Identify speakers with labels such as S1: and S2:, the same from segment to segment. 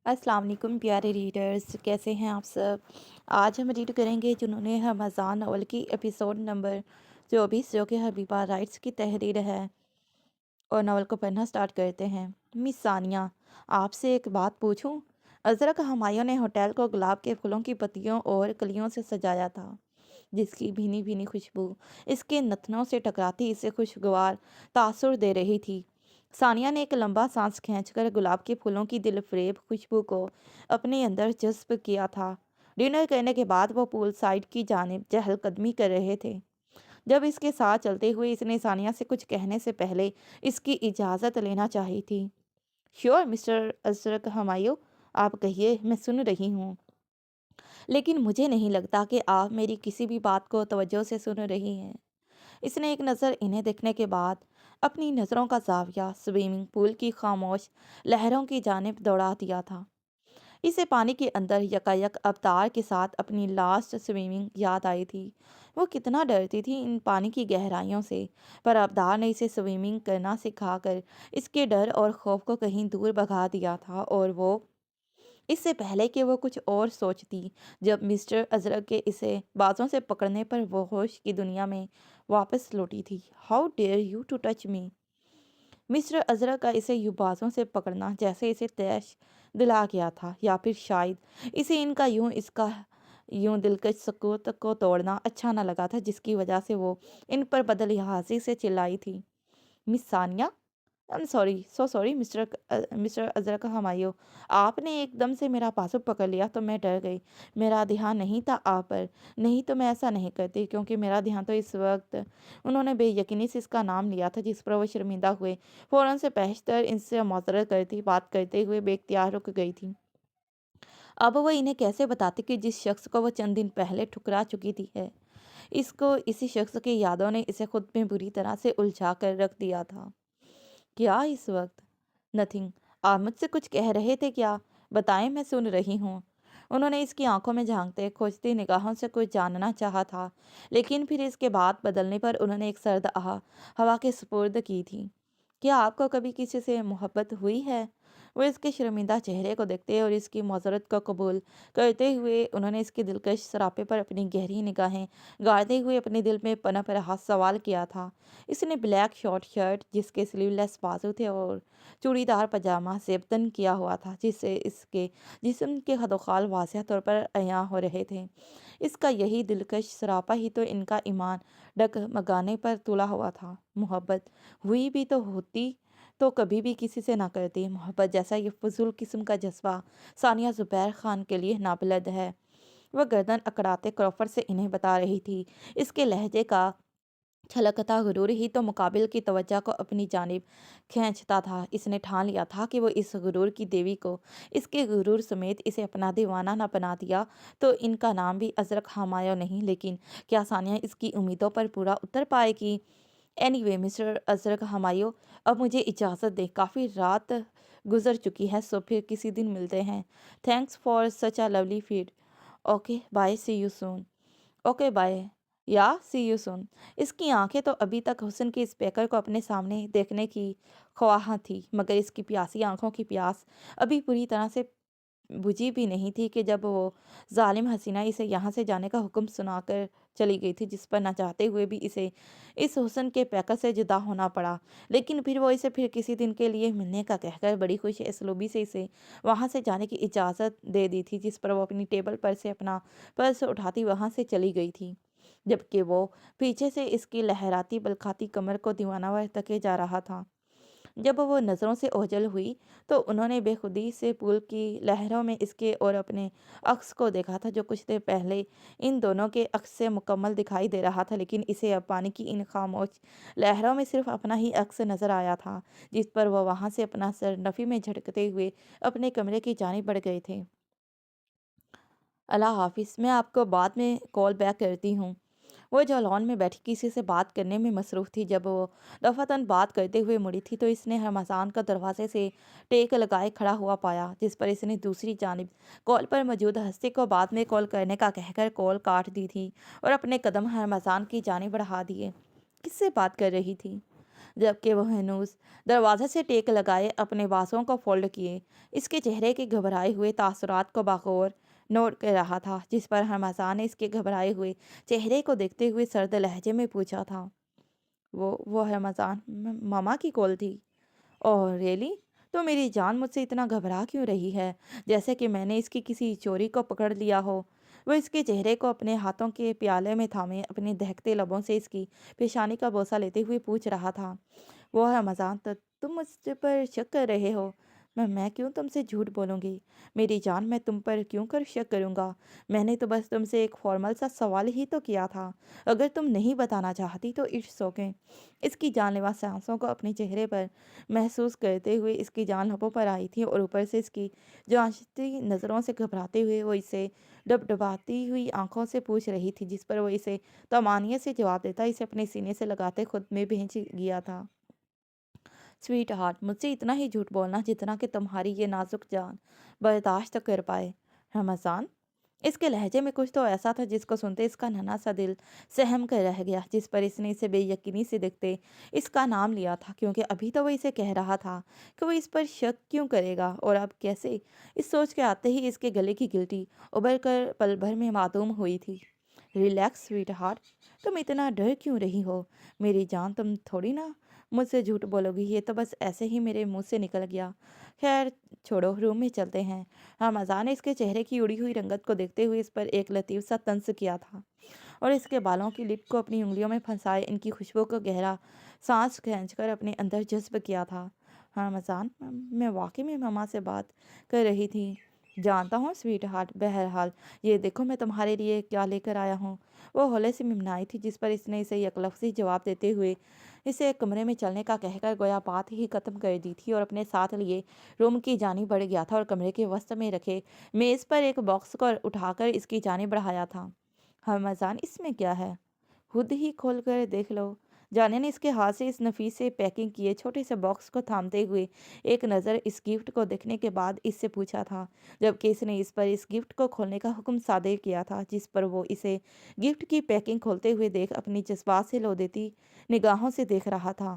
S1: अस्सलाम वालेकुम प्यारे रीडर्स, कैसे हैं आप सब। आज हम रीड करेंगे जुनून हमाज़ान नावल की एपिसोड नंबर 24, जो कि हबीबा राइट्स की तहरीर है। और नावल को पढ़ना स्टार्ट करते हैं। मिस सानिया, आपसे एक बात पूछूं? अजरक हमायूं ने होटल को गुलाब के फूलों की पत्तियों और कलियों से सजाया था, जिसकी भीनी भीनी खुशबू इसके नथनों से टकराती इसे खुशगवार तासुर दे रही थी। सानिया ने एक लंबा सांस खींचकर गुलाब के फूलों की दिलफरेब खुशबू को अपने अंदर जज्ब किया था। डिनर करने के बाद वो पूल साइड की जानिब चहलकदमी कर रहे थे, जब इसके साथ चलते हुए इसने सानिया से कुछ कहने से पहले इसकी इजाज़त लेना चाहिए थी। श्योर मिस्टर अशरक हमायूं, आप कहिए, मैं सुन रही हूँ। लेकिन मुझे नहीं लगता कि आप मेरी किसी भी बात को तवज्जो से सुन रही हैं। इसने एक नज़र इन्हें देखने के बाद अपनी नज़रों का जाविया स्विमिंग पूल की खामोश लहरों की जानिब दौड़ा दिया था। इसे पानी के अंदर यकायक अवतार के साथ अपनी लास्ट स्विमिंग याद आई थी। वो कितना डरती थी इन पानी की गहराइयों से, पर अवतार ने इसे स्विमिंग करना सिखाकर इसके डर और खौफ को कहीं दूर भगा दिया था। और वो इससे पहले कि वो कुछ और सोचती, जब मिस्टर अजरक के इसे बाजों से पकड़ने पर वो होश की दुनिया में वापस लौटी थी। How dare you to touch me. Mister अजरक का इसे यूं बाजों से पकड़ना जैसे इसे तैश दिला गया था, या फिर शायद इसे इनका यूं दिलकश सकूत को तोड़ना अच्छा न लगा था, जिसकी वजह से वो इन पर बदलिहाजी से चिल्लाई थी। Miss Sania, I am sorry, so sorry mister Ajrak Humayun, आपने एकदम से मेरा बाजू पकड़ लिया तो मैं डर गई। मेरा ध्यान नहीं था आप पर। नहीं तो मैं ऐसा नहीं करती, क्योंकि मेरा ध्यान तो इस वक्त। उन्होंने बेयकीनी से इसका नाम लिया था, जिस पर वो शर्मिंदा हुए फ़ौरन से पेशतर इनसे माजरत करती बात करते हुए बेख्तियार रुक गई थी। अब वो इन्हें कैसे बताती कि जिस शख्स को वो चंद दिन पहले ठुकरा चुकी थी है, इसको इसी शख्स की यादों ने इसे खुद में बुरी तरह से उलझा कर रख दिया था। क्या इस वक्त? नथिंग। आप मुझसे कुछ कह रहे थे क्या? बताएं, मैं सुन रही हूँ। उन्होंने इसकी आंखों में झांकते खोजती निगाहों से कुछ जानना चाहा था, लेकिन फिर इसके बात बदलने पर उन्होंने एक सर्द आह हवा के सुपुर्द की थी। क्या आपको कभी किसी से मोहब्बत हुई है? वो इसके शर्मिंदा चेहरे को देखते और इसकी मौजरत को कबूल करते हुए उन्होंने इसके दिलकश सरापे पर अपनी गहरी निगाहें गाड़ते हुए अपने दिल में पनप रहा सवाल किया था। इसने ब्लैक शॉर्ट शर्ट जिसके स्लीवलेस बाजू थे और चूड़ीदार पजामा सेबतन किया हुआ था, जिससे इसके जिस्म के हदोखाल वाज़ह तौर पर अयां हो रहे थे। इसका यही दिलकश सरापा ही तो इनका ईमान डगमगाने पर तुला हुआ था। मोहब्बत हुई भी तो होती तो कभी भी किसी से ना करती। मोहब्बत जैसा ये फजूल किस्म का जज्बा सानिया ज़ुबैर खान के लिए नाबलद है। वह गर्दन अकड़ाते क्रॉफर से इन्हें बता रही थी। इसके लहजे का छलकता गुरूर ही तो मुकाबिल की तवज्जो को अपनी जानिब खींचता था। इसने ठान लिया था कि वो इस गुरूर की देवी को इसके गुरूर समेत इसे अपना दीवाना ना बना दिया तो इनका नाम भी अजरक हमायूं नहीं। लेकिन क्या सानिया इसकी उम्मीदों पर पूरा उतर पाएगी? एनीवे मिस्टर अजरक हमायूं, अब मुझे इजाज़त दें, काफ़ी रात गुजर चुकी है, सो फिर किसी दिन मिलते हैं। Thanks for such a lovely feed. Okay bye, see you soon. Okay bye, या सी यू सून। इसकी आंखें तो अभी तक हुस्न के स्पीकर को अपने सामने देखने की ख्वाह थी, मगर इसकी प्यासी आंखों की प्यास अभी पूरी तरह से बुझी भी नहीं थी कि जब वो जालिम हसीना इसे यहाँ से जाने का हुक्म सुनाकर चली गई थी, जिस पर न चाहते हुए भी इसे इस हुस्न के पैकर से जुदा होना पड़ा। लेकिन फिर वो इसे फिर किसी दिन के लिए मिलने का कहकर बड़ी खुश इसलूबी से इसे वहाँ से जाने की इजाज़त दे दी थी, जिस पर वो अपनी टेबल पर से अपना पर्स उठाती वहाँ से चली गई थी, जबकि वो पीछे से इसकी लहराती बलखाती कमर को दीवाना तके जा रहा था। जब वो नज़रों से ओझल हुई तो उन्होंने बेखुदी से पूल की लहरों में इसके और अपने अक्स को देखा था, जो कुछ देर पहले इन दोनों के अक्स से मुकम्मल दिखाई दे रहा था। लेकिन इसे अब पानी की इन खामोश लहरों में सिर्फ अपना ही अक्स नज़र आया था, जिस पर वह वहाँ से अपना सर नफ़ी में झटकते हुए अपने कमरे की जानिब बढ़ गए थे। अल्लाह हाफिज़, मैं आपको बाद में कॉल बैक करती हूँ। वो जो लॉन में बैठी किसी से बात करने में मसरूफ़ थी। जब वो दफ़ातन बात करते हुए मुड़ी थी तो इसने रमज़ान का दरवाजे से टेक लगाए खड़ा हुआ पाया, जिस पर इसने दूसरी जानिब कॉल पर मौजूद हस्ती को बाद में कॉल करने का कहकर कॉल काट दी थी और अपने कदम रमज़ान की जानिब बढ़ा दिए। किससे बात कर रही थी? جبکہ وہ ہنوز دروازے سے ٹیک لگائے اپنے بازوؤں کو فولڈ کیے اس کے چہرے کے گھبرائے ہوئے تاثرات کو بغور نوٹ کر رہا تھا، جس پر ہرمزان نے اس کے گھبرائے ہوئے چہرے کو دیکھتے ہوئے سرد لہجے میں پوچھا تھا۔ وہ ہرمزان ماما کی کال تھی؟ اوہ ریلی؟ تو میری جان مجھ سے اتنا گھبرا کیوں رہی ہے، جیسے کہ میں نے اس کی کسی چوری کو پکڑ لیا ہو؟ وہ اس کے چہرے کو اپنے ہاتھوں کے پیالے میں تھامے اپنے دہکتے لبوں سے اس کی پیشانی کا بوسہ لیتے ہوئے پوچھ رہا تھا۔ وہ رمضان تم مجھ پر شک کر رہے ہو؟ میں کیوں تم سے جھوٹ بولوں گی میری جان، میں تم پر کیوں کر شک کروں گا؟ میں نے تو بس تم سے ایک فارمل سا سوال ہی تو کیا تھا، اگر تم نہیں بتانا چاہتی تو اٹس اوکے۔ اس کی جان لیوا سانسوں کو اپنے چہرے پر محسوس کرتے ہوئے اس کی جان لبوں پر آئی تھی، اور اوپر سے اس کی جانچتی نظروں سے گھبراتے ہوئے وہ اسے ڈبڈباتی ہوئی آنکھوں سے پوچھ رہی تھی، جس پر وہ اسے طمانیت سے جواب دیتا اسے اپنے سینے سے لگاتے خود میں بھینچ گیا تھا۔ سویٹ ہارٹ، مجھ سے اتنا ہی جھوٹ بولنا جتنا کہ تمہاری یہ نازک جان برداشت کر پائے۔ رمضان، اس کے لہجے میں کچھ تو ایسا تھا جس کو سنتے اس کا ننھا سا دل سہم کر رہ گیا، جس پر اس نے اسے بے یقینی سے دیکھتے اس کا نام لیا تھا، کیونکہ ابھی تو وہ اسے کہہ رہا تھا کہ وہ اس پر شک کیوں کرے گا، اور اب کیسے؟ اس سوچ کے آتے ہی اس کے گلے کی گلٹی ابھر کر پل بھر میں معدوم ہوئی تھی۔ ریلیکس سویٹ ہارٹ، تم اتنا ڈر کیوں رہی ہو میری جان؟ تم تھوڑی نا مجھ سے جھوٹ بولو گی، یہ تو بس ایسے ہی میرے منہ سے نکل گیا۔ خیر چھوڑو، روم میں چلتے ہیں۔ رمضان نے اس کے چہرے کی اڑی ہوئی رنگت کو دیکھتے ہوئے اس پر ایک لطیف سا طنز کیا تھا، اور اس کے بالوں کی لٹ کو اپنی انگلیوں میں پھنسائے ان کی خوشبو کو گہرا سانس کھینچ کر اپنے اندر جذب کیا تھا۔ رمضان، میں واقعی میں ماما سے بات کر رہی تھی۔ جانتا ہوں سویٹ ہارٹ، بہرحال یہ دیکھو میں تمہارے لیے کیا لے کر آیا ہوں۔ وہ ہولے سے ممنائی تھی، جس پر اس نے اسے یک لفظی جواب دیتے ہوئے اسے ایک کمرے میں چلنے کا کہہ کر گویا بات ہی ختم کر دی تھی، اور اپنے ساتھ لیے روم کی جانب بڑھ گیا تھا، اور کمرے کے وسط میں رکھے میز پر ایک باکس کو اٹھا کر اس کی جانب بڑھایا تھا۔ رمضان، اس میں کیا ہے؟ خود ہی کھول کر دیکھ لو۔ جانے نے اس کے ہاتھ سے اس نفیس سے پیکنگ کیے چھوٹے سے باکس کو تھامتے ہوئے ایک نظر اس گفٹ کو دیکھنے کے بعد اس سے پوچھا تھا، جبکہ اس نے اس پر اس گفٹ کو کھولنے کا حکم صادر کیا تھا، جس پر وہ اسے گفٹ کی پیکنگ کھولتے ہوئے دیکھ اپنی جذبات سے لو دیتی نگاہوں سے دیکھ رہا تھا۔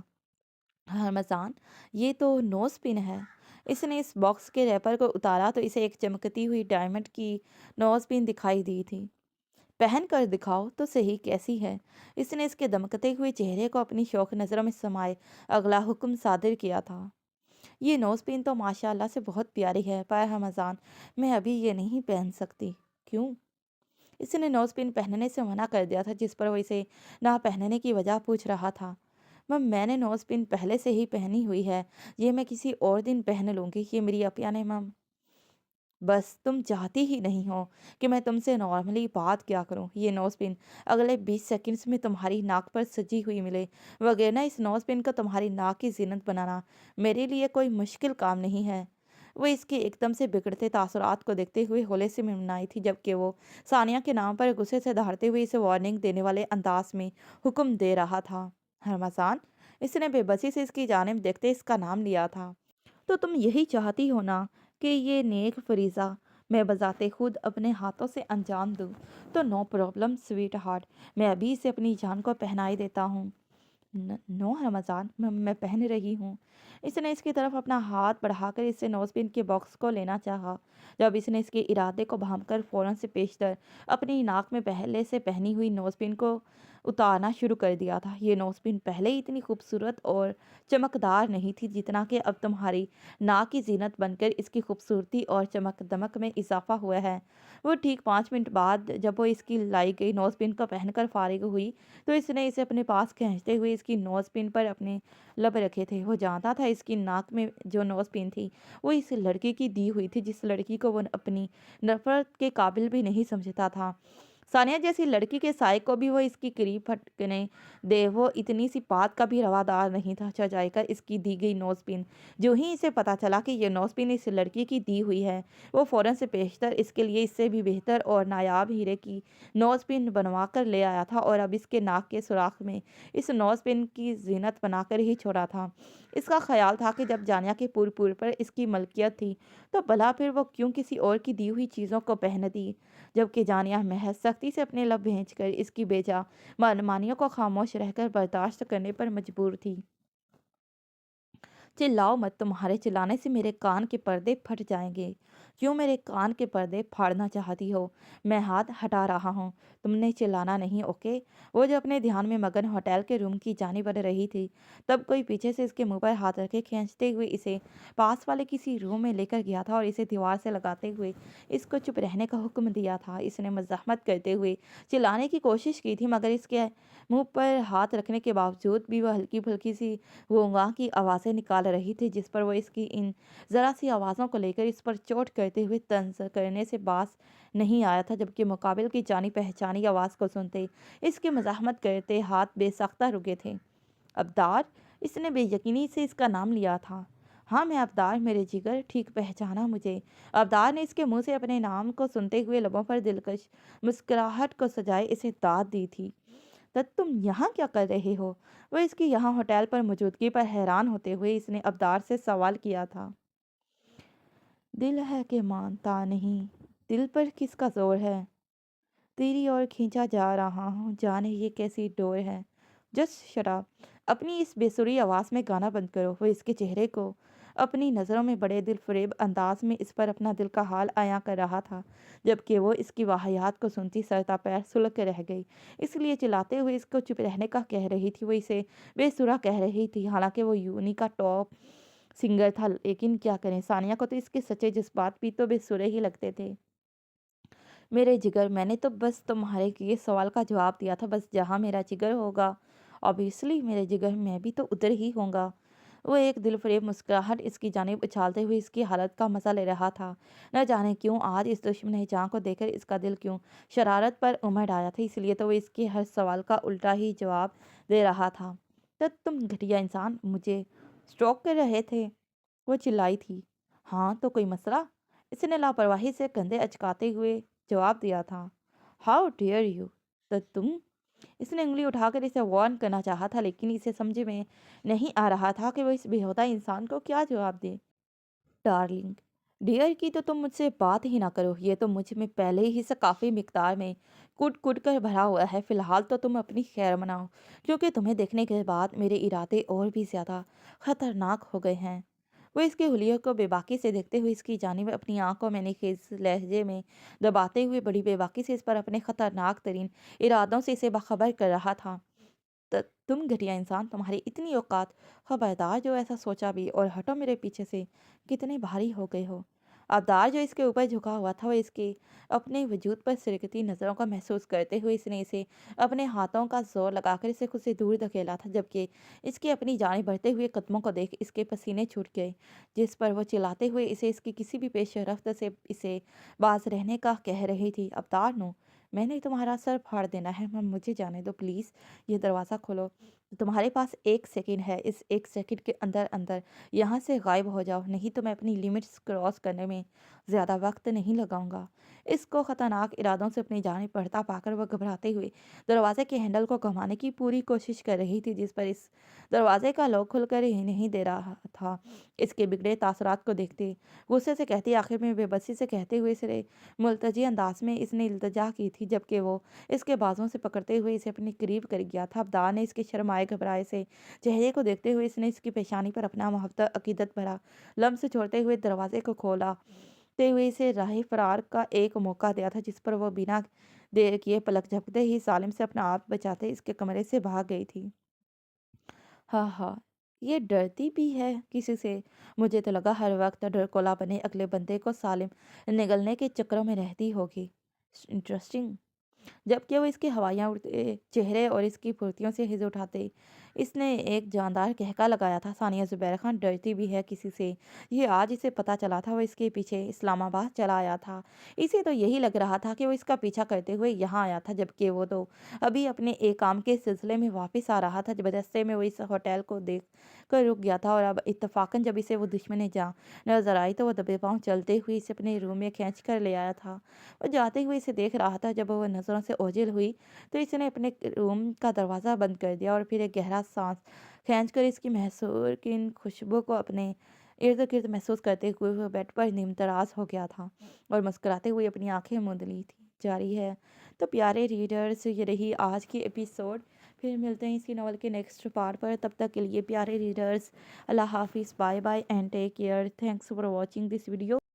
S1: رمضان، یہ تو نوز پن ہے۔ اس نے اس باکس کے ریپر کو اتارا تو اسے ایک چمکتی ہوئی ڈائمنڈ کی نوز پن دکھائی دی تھی۔ پہن کر دکھاؤ تو صحیح، کیسی ہے؟ اس نے اس کے دمکتے ہوئے چہرے کو اپنی شوق نظروں میں سمائے اگلا حکم صادر کیا تھا۔ یہ نوز پن تو ماشاءاللہ سے بہت پیاری ہے، پر رمضان میں ابھی یہ نہیں پہن سکتی۔ کیوں؟ اس نے نوز پن پہننے سے منع کر دیا تھا، جس پر وہ اسے نہ پہننے کی وجہ پوچھ رہا تھا۔ میں نے نوز پن پہلے سے ہی پہنی ہوئی ہے، یہ میں کسی اور دن پہن لوں گی، یہ میری اپیا نے بس تم چاہتی ہی نہیں ہو کہ میں تم سے نارملی بات کیا کروں۔ یہ نوز پن اگلے 20 سیکنڈز میں تمہاری ناک پر سجی ہوئی ملے، وگرنہ اس نوز پن کو تمہاری ناک کی زینت بنانا میرے لیے کوئی مشکل کام نہیں ہے۔ وہ اس کے ایک دم سے بگڑتے تاثرات کو دیکھتے ہوئے ہولے سے ممنائی تھی، جبکہ وہ ثانیہ کے نام پر غصے سے دھاڑتے ہوئے اسے وارننگ دینے والے انداز میں حکم دے رہا تھا۔ رمضان، اس نے بے بسی سے اس کی جانب دیکھتے اس کا نام لیا تھا۔ تو تم یہی چاہتی ہو نا کہ یہ نیک فریضہ میں بذات خود اپنے ہاتھوں سے انجام دوں؟ تو نو پرابلم سویٹ ہارٹ، میں ابھی اسے اپنی جان کو پہنائی دیتا ہوں۔ نو رمضان، میں پہن رہی ہوں۔ اس نے اس کی طرف اپنا ہاتھ بڑھا کر اس سے نوز پن کے باکس کو لینا چاہا، جب اس نے اس کے ارادے کو بھانپ کر فوراً سے پیشتر اپنی ناک میں پہلے سے پہنی ہوئی نوز پن کو اتارنا شروع کر دیا تھا۔ یہ نوز پن پہلے ہی اتنی خوبصورت اور چمکدار نہیں تھی جتنا کہ اب تمہاری ناک کی زینت بن کر اس کی خوبصورتی اور چمک دمک میں اضافہ ہوا ہے۔ وہ ٹھیک 5 منٹ بعد جب وہ اس کی لائی گئی نوز پن کو پہن کر فارغ ہوئی تو اس نے اسے اپنے پاس کھینچتے ہوئے اس کی نوز پن پر اپنے لب رکھے تھے۔ وہ جانتا تھا اس کی ناک میں جو نوز پن تھی وہ اس لڑکی کی دی ہوئی تھی، جس لڑکی کو وہ اپنی نفرت کے قابل بھی نہیں سمجھتا تھا۔ ثانیہ جیسی لڑکی کے سائے کو بھی وہ اس کی قریب پھٹکنے دے، وہ اتنی سی بات کا بھی روادار نہیں تھا۔ چچائی کا اس کی دی گئی نوز پن، جو ہی اسے پتا چلا کہ یہ نوز پن اس لڑکی کی دی ہوئی ہے، وہ فوراً سے پیشتر اس کے لیے اس سے بھی بہتر اور نایاب ہیرے کی نوز پن بنوا کر لے آیا تھا، اور اب اس کے ناک کے سوراخ میں اس نوز پن کی زینت بنا کر ہی چھوڑا تھا۔ اس کا خیال تھا کہ جب جانیہ کے پور پر اس کی ملکیت تھی تو بھلا پھر وہ کیوں کسی اور کی دی ہوئی چیزوں کو پہنتی، جبکہ جانیہ محض سختی سے اپنے لب بھینچ کر اس کی بیجا منمانیوں کو خاموش رہ کر برداشت کرنے پر مجبور تھی۔ चिल्लाओ मत, तुम्हारे चिल्लाने से मेरे कान के पर्दे फट जाएंगे। क्यों मेरे कान के पर्दे फाड़ना चाहती हो? मैं हाथ हटा रहा हूँ। तुमने चिल्लाना नहीं, ओके? वो जो अपने ध्यान में मगन होटल के रूम की जानी बढ़ रही थी, तब कोई पीछे से इसके मुंह पर हाथ रखे खींचते हुए इसे पास वाले किसी रूम में लेकर गया था और इसे दीवार से लगाते हुए इसको चुप रहने का हुक्म दिया था। इसने मज़ाहमत करते हुए चिल्लाने की कोशिश की थी, मगर इसके मुंह पर हाथ रखने के बावजूद भी वह हल्की फुल्की सी गूंगा की आवाज़ें निकाल रही थी, जिस पर वो इसकी इन ज़रा सी आवाज़ों को लेकर इस पर चोट करते हुए तंज करने से बास नहीं आया था। जबकि मुकाबिल की जानी पहचानी आवाज़ को सुनते इसके मज़ाहमत करते हाथ बेसाख्ता रुके थे। अब्दार, इसने बेयकीनी से इसका नाम लिया था। हाँ, मैं अब्दार, मेरे जिगर, ठीक पहचाना मुझे। अब्दार ने इसके मुंह से अपने नाम को सुनते हुए लबों पर दिलकश मुस्कुराहट को सजाए इसे दाद दी थी। तब तुम यहाँ क्या कर रहे हो? वह इसकी यहाँ होटल पर मौजूदगी पर हैरान होते हुए इसने अब्दार से सवाल किया था। दिल है कि मानता नहीं, दिल पर किसका जोर है? तेरी ओर खींचा जा रहा हूँ, जाने ये कैसी डोर है। जस्ट शराब। अपनी इस बेसुरी आवाज़ में गाना बंद करो। वो इसके चेहरे को अपनी नज़रों में बड़े दिल फरेब अंदाज में इस पर अपना दिल का हाल आया कर रहा था, जबकि वो इसकी वाहियात को सुनती सरता पैर सुलग के रह गई। इसलिए चिल्लाते हुए इसको चुप रहने का कह रही थी, वो इसे बेसुरा कह रही थी। हालांकि वो यूनी का टॉप सिंगर था, लेकिन क्या करें, सानिया को तो इसके सच्चे जज्बात भी तो बेसुरे ही लगते थे। मेरे जिगर, मैंने तो बस तुम्हारे किए सवाल का जवाब दिया था। बस जहाँ मेरा जिगर होगा, ऑब्वियसली मेरे जिगर, मैं भी तो उधर ही होऊंगा। वो एक दिलफरेब मुस्कुराहट इसकी जानिब उछालते हुए इसकी हालत का मजा ले रहा था। न जाने क्यों आज इस दुश्मन जान को देखकर इसका दिल क्यों शरारत पर उमड़ आया था, इसलिए तो वो इसके हर सवाल का उल्टा ही जवाब दे रहा था। तो तुम घटिया इंसान मुझे स्ट्रोक कर रहे थे? वो चिल्लाई थी। हाँ, तो कोई मसला? इसने लापरवाही से कंधे अचकाते हुए जवाब दिया था। How dare you? तो तुम? इसने उंगली उठाकर इसे वार्न करना चाहा था, लेकिन इसे समझ में नहीं आ रहा था कि वो इस बेहुदा इंसान को क्या जवाब दे। डार्लिंग, डियर की तो तुम मुझसे बात ही ना करो। ये तो मुझ में पहले ही से काफ़ी मिकदार में कुट कुट कर भरा हुआ है। फिलहाल तो तुम अपनी खैर मनाओ, क्योंकि तुम्हें देखने के बाद मेरे इरादे और भी ज़्यादा खतरनाक हो गए हैं। वो इसके हुलिये को बेबाकी से देखते हुए इसकी जानिब अपनी आंखों में निखेज लहजे में दबाते हुए बड़ी बेबाकी से इस पर अपने खतरनाक तरीन इरादों से इसे बाखबर कर रहा था। तुम घटिया इंसान, तुम्हारी इतनी औकात, खबरदार जो ऐसा सोचा भी, और हटो मेरे पीछे से। कितने भारी हो गए हो। अवतार जो इसके ऊपर झुका हुआ था, वो इसके अपने वजूद पर सिरकती नज़रों का महसूस करते हुए इसने इसे अपने हाथों का जोर लगाकर इसे खुद से दूर धकेला था, जबकि इसके अपनी जान बढ़ते हुए कदमों को देख इसके पसीने छूट गए, जिस पर वो चिल्लाते हुए इसे इसकी किसी भी पेश रफ्त से इसे बाज रहने का कह रही थी। अवतार नो, मैंने तुम्हारा सर फाड़ देना है, मुझे जाने दो प्लीज़। ये दरवाज़ा खोलो। तुम्हारे पास 1 सेकंड है, इस 1 सेकंड के अंदर अंदर यहाँ से गायब हो जाओ, नहीं तो मैं अपनी लिमिट्स क्रॉस करने में ज़्यादा वक्त नहीं लगाऊंगा। इसको खतरनाक इरादों से अपनी जान बढ़ता पाकर वह घबराते हुए दरवाजे के हैंडल को घुमाने की पूरी कोशिश कर रही थी, जिस पर इस दरवाजे का लॉक खुलकर ही नहीं दे रहा था। इसके बिगड़े तासरात को देखते गुस्से से कहती, आखिर में बेबसी से कहते हुए सिरे मुल्तजी अंदाज में इसने इल्तजा की थी, जबकि वो इसके बाजों से पकड़ते हुए इसे अपने करीब कर गया था। अब्दार ने इसके शर्माए घबराए से चेहरे को देखते हुए इसने इसकी पेशानी पर अपना मोहब्बत अकीदत भरा लम्स छोड़ते हुए दरवाजे को खोला ते हुए इसे राह फरार का एक मौका दिया था, जिस पर वह बिना देर किए पलक झपकते ही सालिम से अपना आप बचाते इसके कमरे से भाग गई थी। हाँ हाँ, ये डरती भी है किसी से। मुझे तो लगा हर वक्त डरकोला बने अगले बंदे को सालिम निगलने के चक्रों में रहती होगी। इंटरेस्टिंग। जबकि वो इसके हवाइयाँ उड़ते चेहरे और इसकी फुर्तियों से हिज उठाते इसने एक जानदार कहका लगाया था। सानिया ज़ुबैर खान डरती भी है किसी से, ये आज इसे पता चला था। वो इसके पीछे इस्लामाबाद चला आया था। इसे तो यही लग रहा था कि वो इसका पीछा करते हुए यहाँ आया था, जबकि वो तो अभी अपने एक काम के सिलसिले में वापस आ रहा था। जब रास्ते में वो इस होटल को देख कर रुक गया था, और अब इत्तफाकन जब इसे वो दुश्मन जहाँ नजर आई तो वो दबे पाँव चलते हुए इसे अपने रूम में खींच कर ले आया था। वो जाते हुए इसे देख रहा था। जब वो नज़रों से ओझल हुई तो इसने अपने रूम का दरवाज़ा बंद कर दिया और फिर एक गहरा सांस खींचकर इसकी मैसूर की खुशबू को अपने इर्द गिर्द महसूस करते हुए वो बेड पर निमतराज हो गया था और मुस्कुराते हुए अपनी आंखें मूंद ली थी। जारी है। तो प्यारे रीडर्स, ये रही आज की एपिसोड। پھر ملتے ہیں اسی ناول کے نیکسٹ پارٹ پر، تب تک کے لیے پیارے ریڈرز اللہ حافظ، bye bye and take care, thanks for watching this video.